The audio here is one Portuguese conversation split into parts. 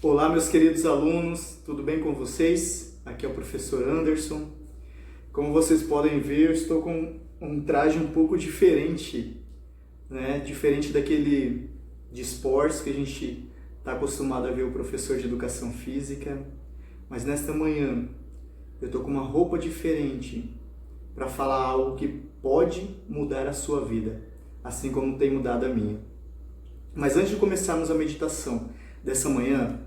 Olá, meus queridos alunos, tudo bem com vocês? Aqui é o professor Anderson. Como vocês podem ver, eu estou com um traje um pouco diferente, né? Diferente daquele de esportes que a gente está acostumado a ver o professor de educação física. Mas nesta manhã eu estou com uma roupa diferente para falar algo que pode mudar a sua vida, assim como tem mudado a minha. Mas antes de começarmos a meditação dessa manhã,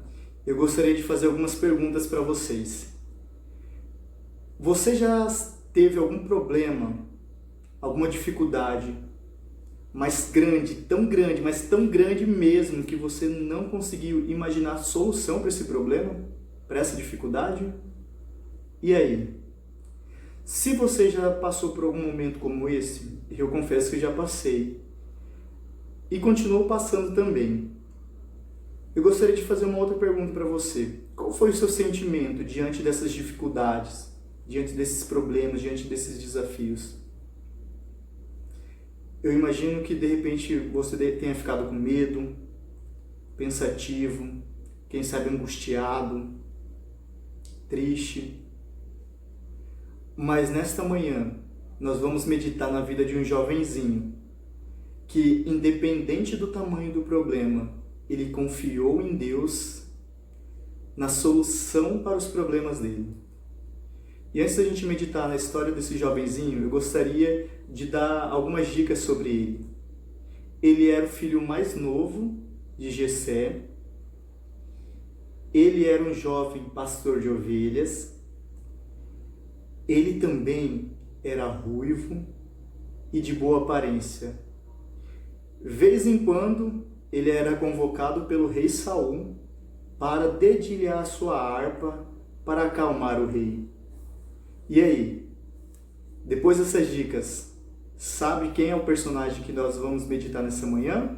eu gostaria de fazer algumas perguntas para vocês. Você já teve algum problema, alguma dificuldade, mas tão grande mesmo, que você não conseguiu imaginar a solução para esse problema, para essa dificuldade? E aí? Se você já passou por algum momento como esse, eu confesso que já passei, e continuo passando também, eu gostaria de fazer uma outra pergunta para você. Qual foi o seu sentimento diante dessas dificuldades, diante desses problemas, diante desses desafios? Eu imagino que de repente você tenha ficado com medo, pensativo, quem sabe angustiado, triste. Mas nesta manhã nós vamos meditar na vida de um jovenzinho que, independente do tamanho do problema, ele confiou em Deus na solução para os problemas dele. E antes da gente meditar na história desse jovenzinho, eu gostaria de dar algumas dicas sobre ele. Ele era o filho mais novo de Jessé. Ele era um jovem pastor de ovelhas. Ele também era ruivo e de boa aparência. Vez em quando, ele era convocado pelo rei Saul para dedilhar sua harpa para acalmar o rei. E aí? Depois dessas dicas, sabe quem é o personagem que nós vamos meditar nessa manhã?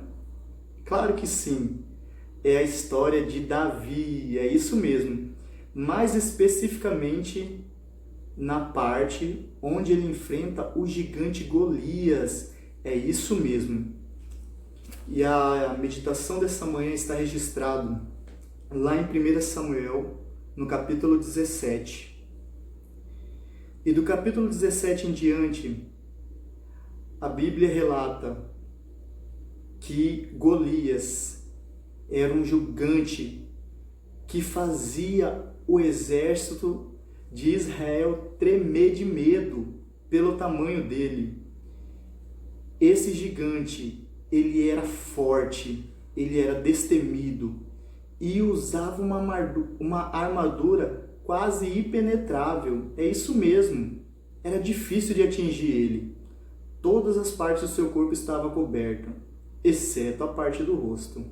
Claro que sim! É a história de Davi, é isso mesmo. Mais especificamente na parte onde ele enfrenta o gigante Golias. É isso mesmo. E a meditação dessa manhã está registrado lá em 1 Samuel, no capítulo 17. E do capítulo 17 em diante, a Bíblia relata que Golias era um gigante que fazia o exército de Israel tremer de medo pelo tamanho dele. Esse gigante, ele era forte, ele era destemido e usava uma armadura quase impenetrável. É isso mesmo, era difícil de atingir ele. Todas as partes do seu corpo estavam cobertas, exceto a parte do rosto.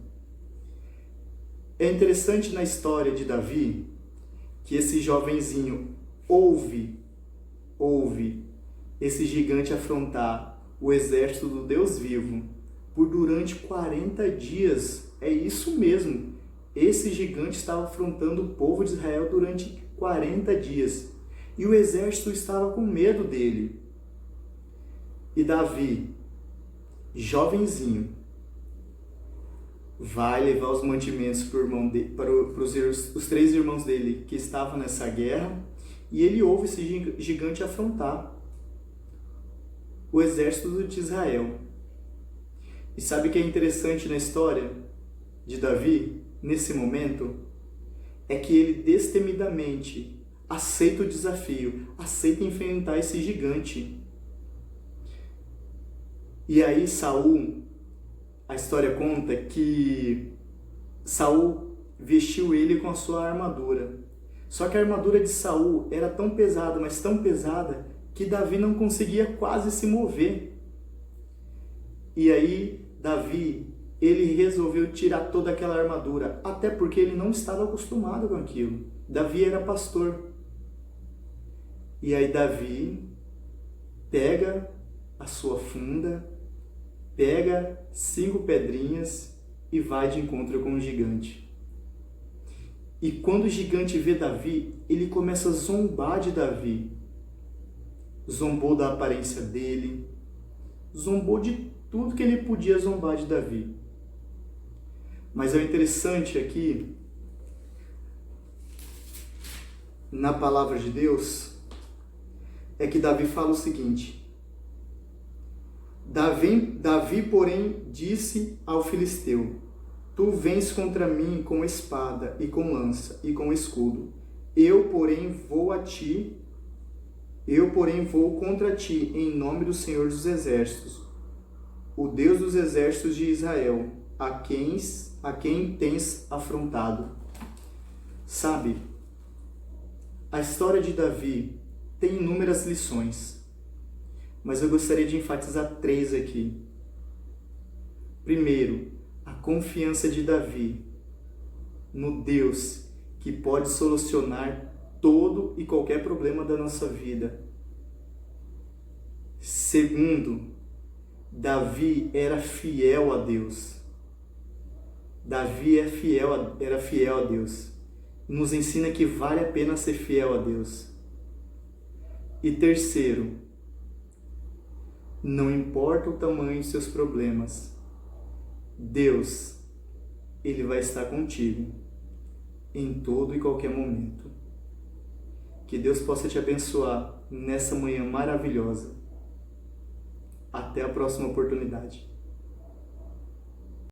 É interessante na história de Davi que esse jovenzinho ouve esse gigante afrontar o exército do Deus vivo por durante 40 dias. É isso mesmo. Esse gigante estava afrontando o povo de Israel durante 40 dias. E o exército estava com medo dele. E Davi, jovenzinho, vai levar os mantimentos para os 3 irmãos dele que estavam nessa guerra. E ele ouve esse gigante afrontar o exército de Israel. E sabe o que é interessante na história de Davi, nesse momento? É que ele destemidamente aceita o desafio, aceita enfrentar esse gigante. E aí Saul, a história conta que Saul vestiu ele com a sua armadura. Só que a armadura de Saul era tão pesada, mas tão pesada, que Davi não conseguia quase se mover. E aí Davi, ele resolveu tirar toda aquela armadura, até porque ele não estava acostumado com aquilo. Davi era pastor. E aí Davi pega a sua funda, pega 5 pedrinhas e vai de encontro com o gigante. E quando o gigante vê Davi, ele começa a zombar de Davi. Zombou da aparência dele, zombou de tudo que ele podia zombar de Davi. Mas é interessante aqui na palavra de Deus é que Davi fala o seguinte: Davi, porém, disse ao filisteu: Tu vens contra mim com espada e com lança e com escudo. Eu, porém, vou contra ti em nome do Senhor dos Exércitos, o Deus dos exércitos de Israel, a quem tens afrontado. Sabe, a história de Davi tem inúmeras lições, mas eu gostaria de enfatizar 3 aqui. Primeiro, a confiança de Davi no Deus que pode solucionar todo e qualquer problema da nossa vida. Segundo, Davi era fiel a Deus. Davi era fiel a Deus. Nos ensina que vale a pena ser fiel a Deus. E terceiro, não importa o tamanho dos seus problemas, Deus, Ele vai estar contigo em todo e qualquer momento. Que Deus possa te abençoar nessa manhã maravilhosa. Até a próxima oportunidade.